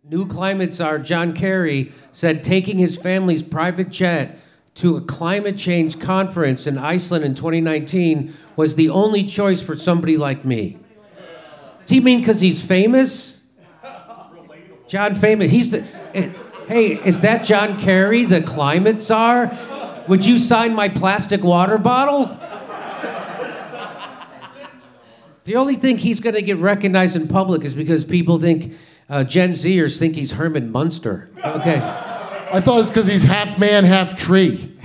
New climate czar John Kerry said taking his family's private jet to a climate change conference in Iceland in 2019 was the only choice for somebody like me. Does he mean because he's famous? John famous. He's the... Hey, is that John Kerry, the climate czar? Would you sign my plastic water bottle? The only thing he's going to get recognized in public is because people think Gen Zers think he's Herman Munster. Okay. I thought it's because he's half man, half tree.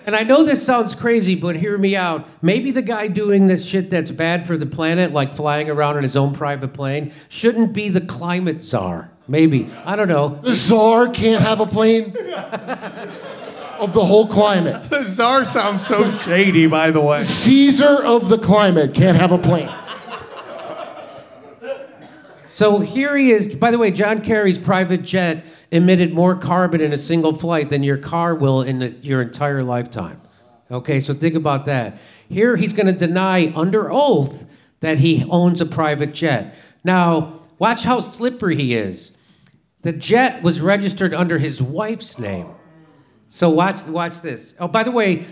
And I know this sounds crazy, but hear me out. Maybe the guy doing this shit that's bad for the planet, like flying around in his own private plane, shouldn't be the climate czar. Maybe. I don't know. The czar can't have a plane? Of the whole climate. The czar sounds so shady, by the way. Caesar of the climate can't have a plane. So here he is. By the way, John Kerry's private jet emitted more carbon in a single flight than your car will in your entire lifetime. Okay, so think about that. Here he's going to deny under oath that he owns a private jet. Now, watch how slippery he is. The jet was registered under his wife's name. So watch this. Oh, by the way,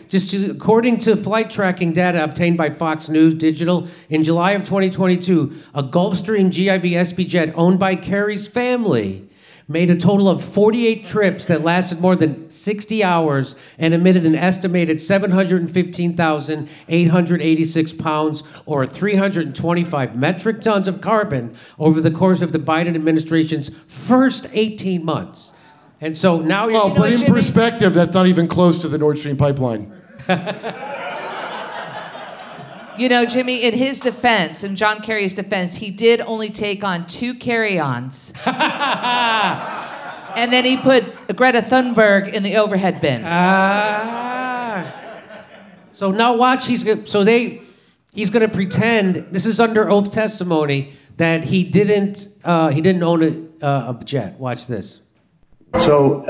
according to flight tracking data obtained by Fox News Digital, in July of 2022, a Gulfstream GIV-SB jet owned by Kerry's family made a total of 48 trips that lasted more than 60 hours and emitted an estimated 715,886 pounds or 325 metric tons of carbon over the course of the Biden administration's first 18 months. And so now you're... Well, put in perspective, that's not even close to the Nord Stream pipeline. You know, Jimmy, in his defense, in John Kerry's defense, he did only take on 2 carry-ons. And then he put Greta Thunberg in the overhead bin. So now watch, he's going to pretend, this is under oath testimony, that he didn't own a jet. Watch this. So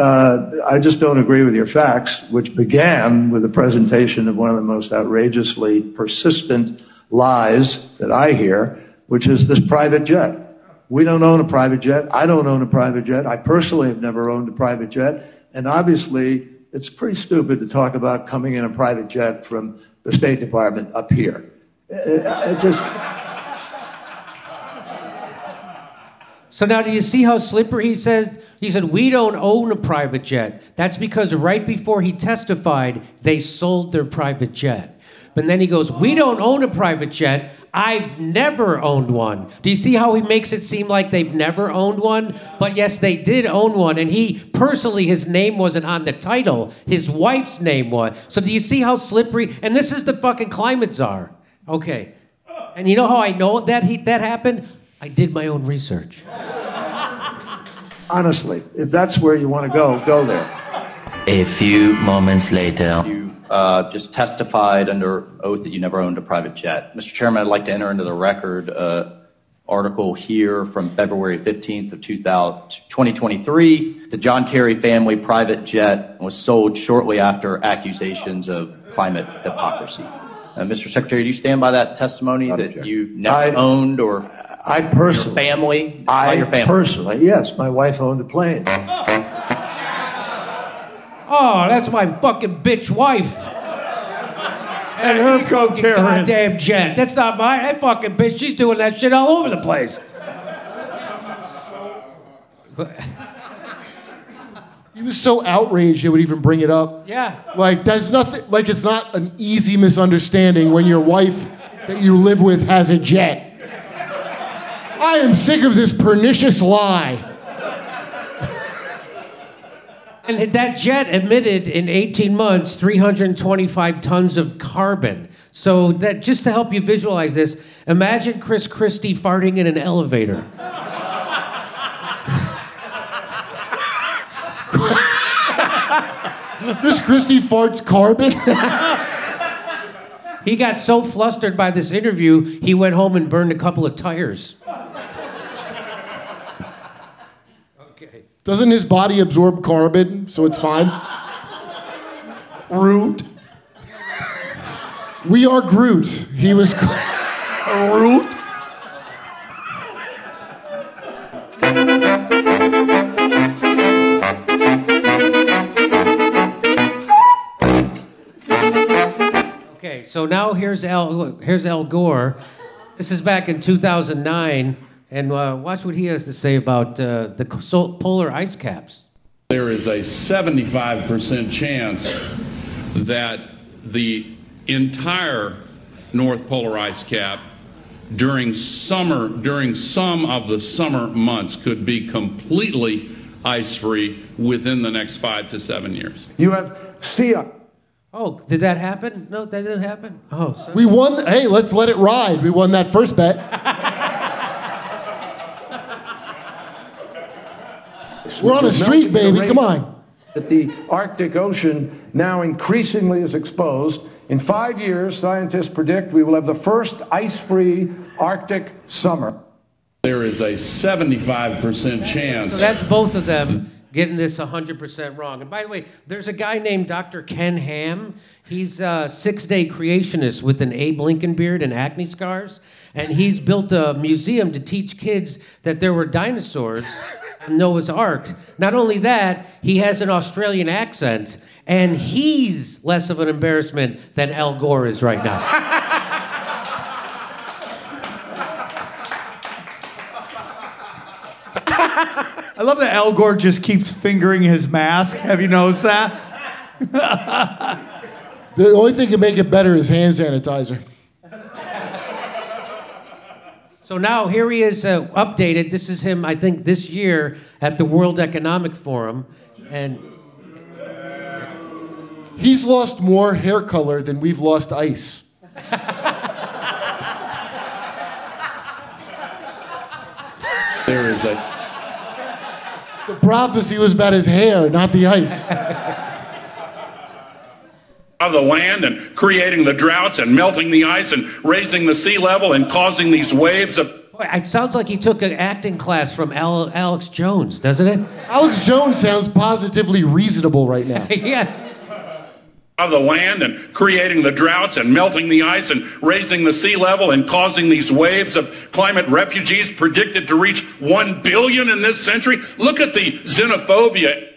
I just don't agree with your facts, which began with the presentation of one of the most outrageously persistent lies that I hear, which is this private jet. We don't own a private jet. I don't own a private jet. I personally have never owned a private jet. And obviously, it's pretty stupid to talk about coming in a private jet from the State Department up here. It just... So now do you see how slippery he says? He said, we don't own a private jet. That's because right before he testified, they sold their private jet. But then he goes, we don't own a private jet. I've never owned one. Do you see how he makes it seem like they've never owned one? But yes, they did own one. And he, personally, his name wasn't on the title. His wife's name was. So do you see how slippery? And this is the fucking climate czar. Okay. And you know how I know that happened? I did my own research. Honestly, if that's where you want to go there. A few moments later. You just testified under oath that you never owned a private jet. Mr. Chairman, I'd like to enter into the record article here from February 15th of 2023. The John Kerry family private jet was sold shortly after accusations of climate hypocrisy. Mr. Secretary, do you stand by that testimony that you've never owned or... I personally, your family, yes, my wife owned a plane. Oh, that's my fucking bitch wife. And her fucking goddamn jet. That's not mine. That fucking bitch, she's doing that shit all over the place. He was so outraged he would even bring it up. Yeah. Like, there's nothing, like it's not an easy misunderstanding when your wife that you live with has a jet. I am sick of this pernicious lie. And that jet emitted in 18 months 325 tons of carbon. So that, just to help you visualize this, imagine Chris Christie farting in an elevator. Chris Christie farts carbon? He got so flustered by this interview, he went home and burned a couple of tires. Okay. Doesn't his body absorb carbon, so it's fine? Groot. We are Groot. He was... Root. Okay, so now here's Al Gore. This is back in 2009, and watch what he has to say about the polar ice caps. There is a 75% chance that the entire North Polar ice cap during some of the summer months could be completely ice-free within the next 5 to 7 years. You have sea ice. Oh, did that happen? No, that didn't happen. Oh, sorry. We won. Hey, let's let it ride. We won that first bet. We're on a street, baby. Come on. That the Arctic Ocean now increasingly is exposed. In 5 years, scientists predict we will have the first ice-free Arctic summer. There is a 75% chance. So that's both of them getting this 100% wrong. And by the way, there's a guy named Dr. Ken Ham. He's a 6-day creationist with an Abe Lincoln beard and acne scars. And he's built a museum to teach kids that there were dinosaurs on Noah's Ark. Not only that, he has an Australian accent, and he's less of an embarrassment than Al Gore is right now. I love that Al Gore just keeps fingering his mask. Have you noticed that? The only thing that can make it better is hand sanitizer. So now here he is updated. This is him, I think, this year at the World Economic Forum. And he's lost more hair color than we've lost ice. There is a... The prophecy was about his hair, not the ice. Of the land and creating the droughts and melting the ice and raising the sea level and causing these waves of... Boy, it sounds like he took an acting class from Alex Jones, doesn't it? Alex Jones sounds positively reasonable right now. Yes. Of the land and creating the droughts and melting the ice and raising the sea level and causing these waves of climate refugees predicted to reach 1 billion in this century. Look at the xenophobia.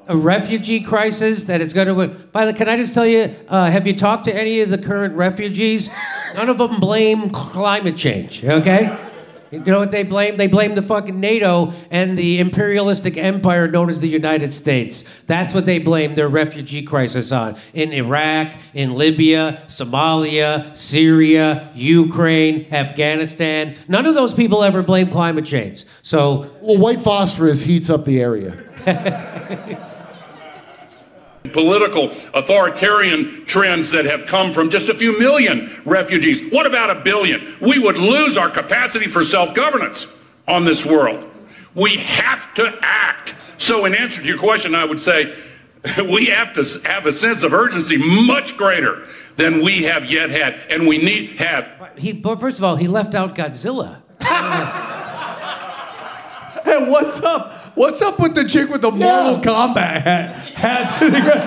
A refugee crisis that is going to... By the way, can I just tell you, have you talked to any of the current refugees? None of them blame climate change, okay? You know what they blame? They blame the fucking NATO and the imperialistic empire known as the United States. That's what they blame their refugee crisis on. In Iraq, in Libya, Somalia, Syria, Ukraine, Afghanistan. None of those people ever blame climate change. So... Well, white phosphorus heats up the area. Political authoritarian trends that have come from just a few million refugees. What about 1 billion? We would lose our capacity for self-governance on this world. We have to act. So in answer to your question, I would say we have to have a sense of urgency much greater than we have yet had, and we need have. But first of all, he left out Godzilla. Hey, what's up? What's up with the chick with the Mortal Kombat hat sitting there?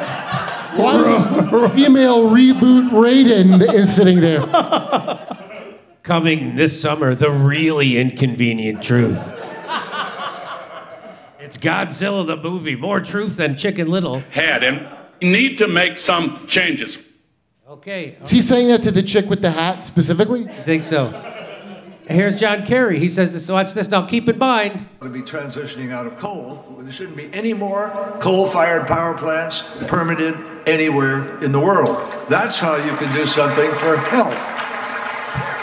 Why is female reboot Raiden is sitting there? Coming this summer, the really inconvenient truth. It's Godzilla the movie, more truth than Chicken Little. And we need to make some changes. Okay. Is he saying that to the chick with the hat specifically? I think so. Here's John Kerry. He says this. Watch this. Now, keep in mind. To be transitioning out of coal. There shouldn't be any more coal-fired power plants permitted anywhere in the world. That's how you can do something for health.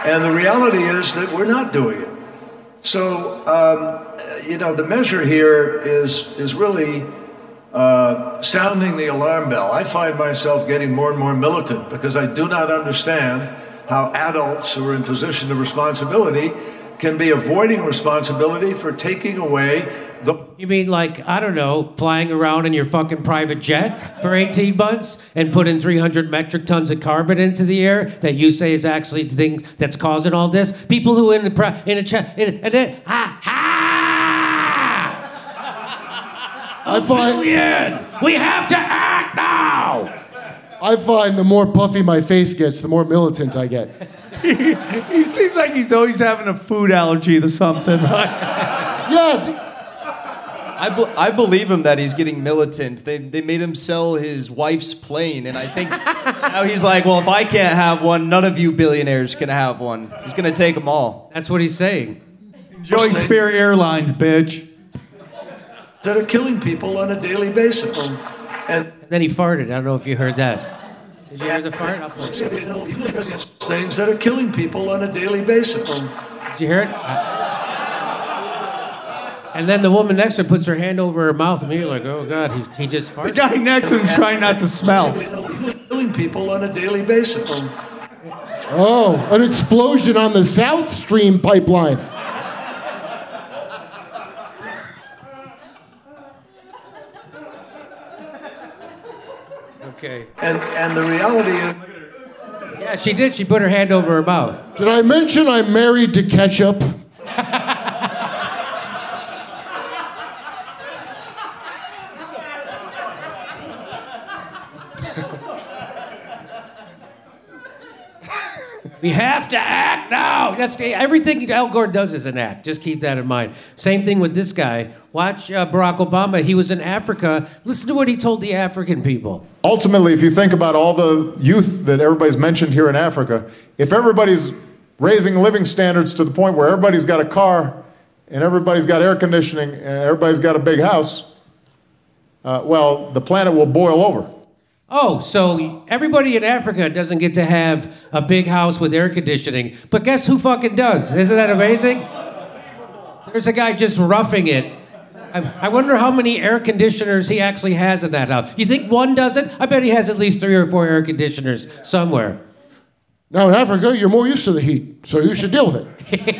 And the reality is that we're not doing it. So, the measure here is really sounding the alarm bell. I find myself getting more and more militant because I do not understand how adults who are in position of responsibility can be avoiding responsibility for taking away the... You mean like, I don't know, flying around in your fucking private jet for 18 months and putting 300 metric tons of carbon into the air that you say is actually the thing that's causing all this? People who and then, I find... We have to act now! I find the more puffy my face gets, the more militant I get. He seems like he's always having a food allergy to something. Yeah. I believe him that he's getting militant. They made him sell his wife's plane, and I think now he's like, well, if I can't have one, none of you billionaires can have one. He's gonna take them all. That's what he's saying. Enjoy Spirit Airlines, bitch. That are killing people on a daily basis. And then he farted. I don't know if you heard that. Did you hear the fart? things that are killing people on a daily basis. Did you hear it? And then the woman next to her puts her hand over her mouth, and you're like, oh, God, he just farted. The guy next to him's trying not to smell. Killing people on a daily basis. Oh, an explosion on the South Stream pipeline. Okay. And the reality is... Yeah, she did. She put her hand over her mouth. Did I mention I'm married to ketchup? We have to act now. That's everything Al Gore does is an act. Just keep that in mind. Same thing with this guy. Watch Barack Obama. He was in Africa. Listen to what he told the African people. Ultimately, if you think about all the youth that everybody's mentioned here in Africa, if everybody's raising living standards to the point where everybody's got a car and everybody's got air conditioning and everybody's got a big house, well, the planet will boil over. Oh, so everybody in Africa doesn't get to have a big house with air conditioning. But guess who fucking does? Isn't that amazing? There's a guy just roughing it. I wonder how many air conditioners he actually has in that house. You think one doesn't? I bet he has at least 3 or 4 air conditioners somewhere. Now in Africa, you're more used to the heat, so you should deal with it.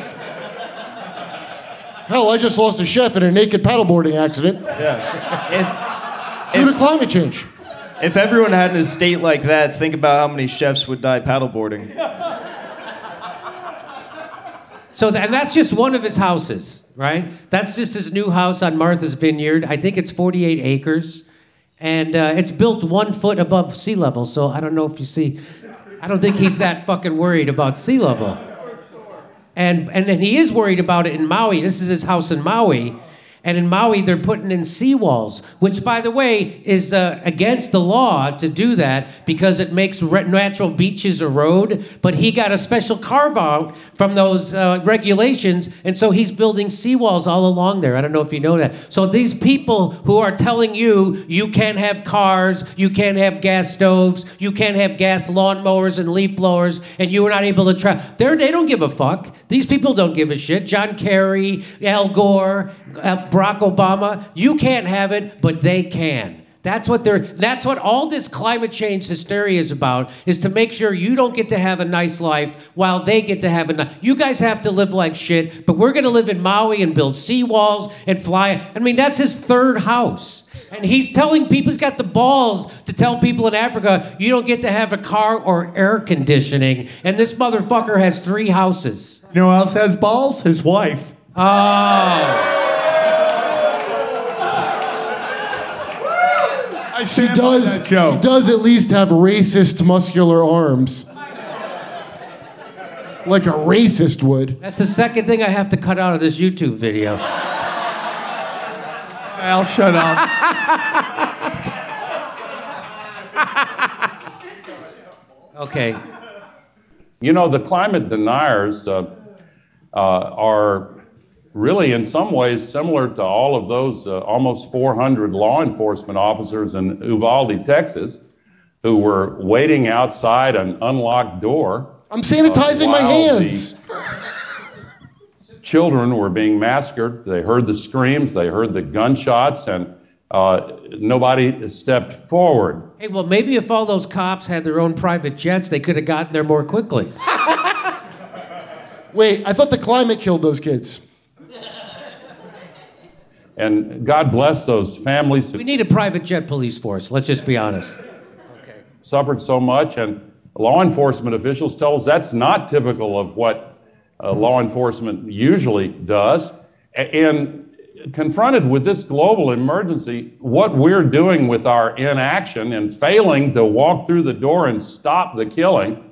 Hell, I just lost a chef in a naked paddleboarding accident. Yeah. Due to climate change. If everyone had an estate like that, think about how many chefs would die paddleboarding. So and that's just one of his houses, right? That's just his new house on Martha's Vineyard. I think it's 48 acres. And it's built 1 foot above sea level, so I don't know if you see. I don't think he's that fucking worried about sea level. And he is worried about it in Maui. This is his house in Maui. And in Maui, they're putting in seawalls, which, by the way, is against the law to do that because it makes natural beaches erode. But he got a special carve-out from those regulations, and so he's building seawalls all along there. I don't know if you know that. So these people who are telling you you can't have cars, you can't have gas stoves, you can't have gas lawnmowers and leaf blowers, and you are not able to travel, they don't give a fuck. These people don't give a shit. John Kerry, Al Gore, Barack Obama, you can't have it, but they can. That's what all this climate change hysteria is about, is to make sure you don't get to have a nice life while they get to have a nice. You guys have to live like shit, but we're going to live in Maui and build seawalls and fly. I mean, that's his 3rd house. And he's telling people, he's got the balls to tell people in Africa, you don't get to have a car or air conditioning. And this motherfucker has 3 houses. You know who else has balls? His wife. Oh. She does at least have racist muscular arms. Like a racist would. That's the second thing I have to cut out of this YouTube video. I'll shut up. Okay. You know, the climate deniers are really in some ways similar to all of those almost 400 law enforcement officers in Uvalde, Texas, who were waiting outside an unlocked door. I'm sanitizing my hands. Children were being massacred. They heard the screams, they heard the gunshots, and nobody stepped forward. Hey, well, maybe if all those cops had their own private jets, they could have gotten there more quickly. Wait, I thought the climate killed those kids. And God bless those families. We need a private jet police force, let's just be honest. Okay. Suffered so much, and law enforcement officials tell us that's not typical of what law enforcement usually does. And confronted with this global emergency, what we're doing with our inaction and failing to walk through the door and stop the killing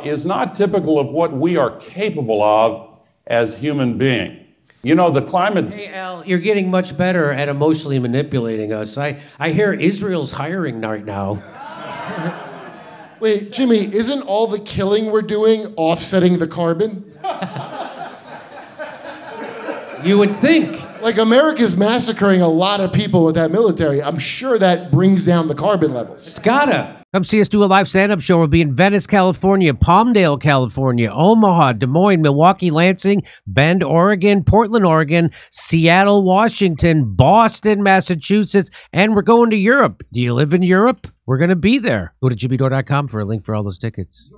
is not typical of what we are capable of as human beings. You know, the climate... Hey, Al, you're getting much better at emotionally manipulating us. I hear Israel's hiring right now. Wait, Jimmy, isn't all the killing we're doing offsetting the carbon? You would think. Like, America's massacring a lot of people with that military. I'm sure that brings down the carbon levels. It's gotta. Come see us do a live stand-up show. We'll be in Venice, California, Palmdale, California, Omaha, Des Moines, Milwaukee, Lansing, Bend, Oregon, Portland, Oregon, Seattle, Washington, Boston, Massachusetts, and we're going to Europe. Do you live in Europe? We're going to be there. Go to jimmydore.com for a link for all those tickets.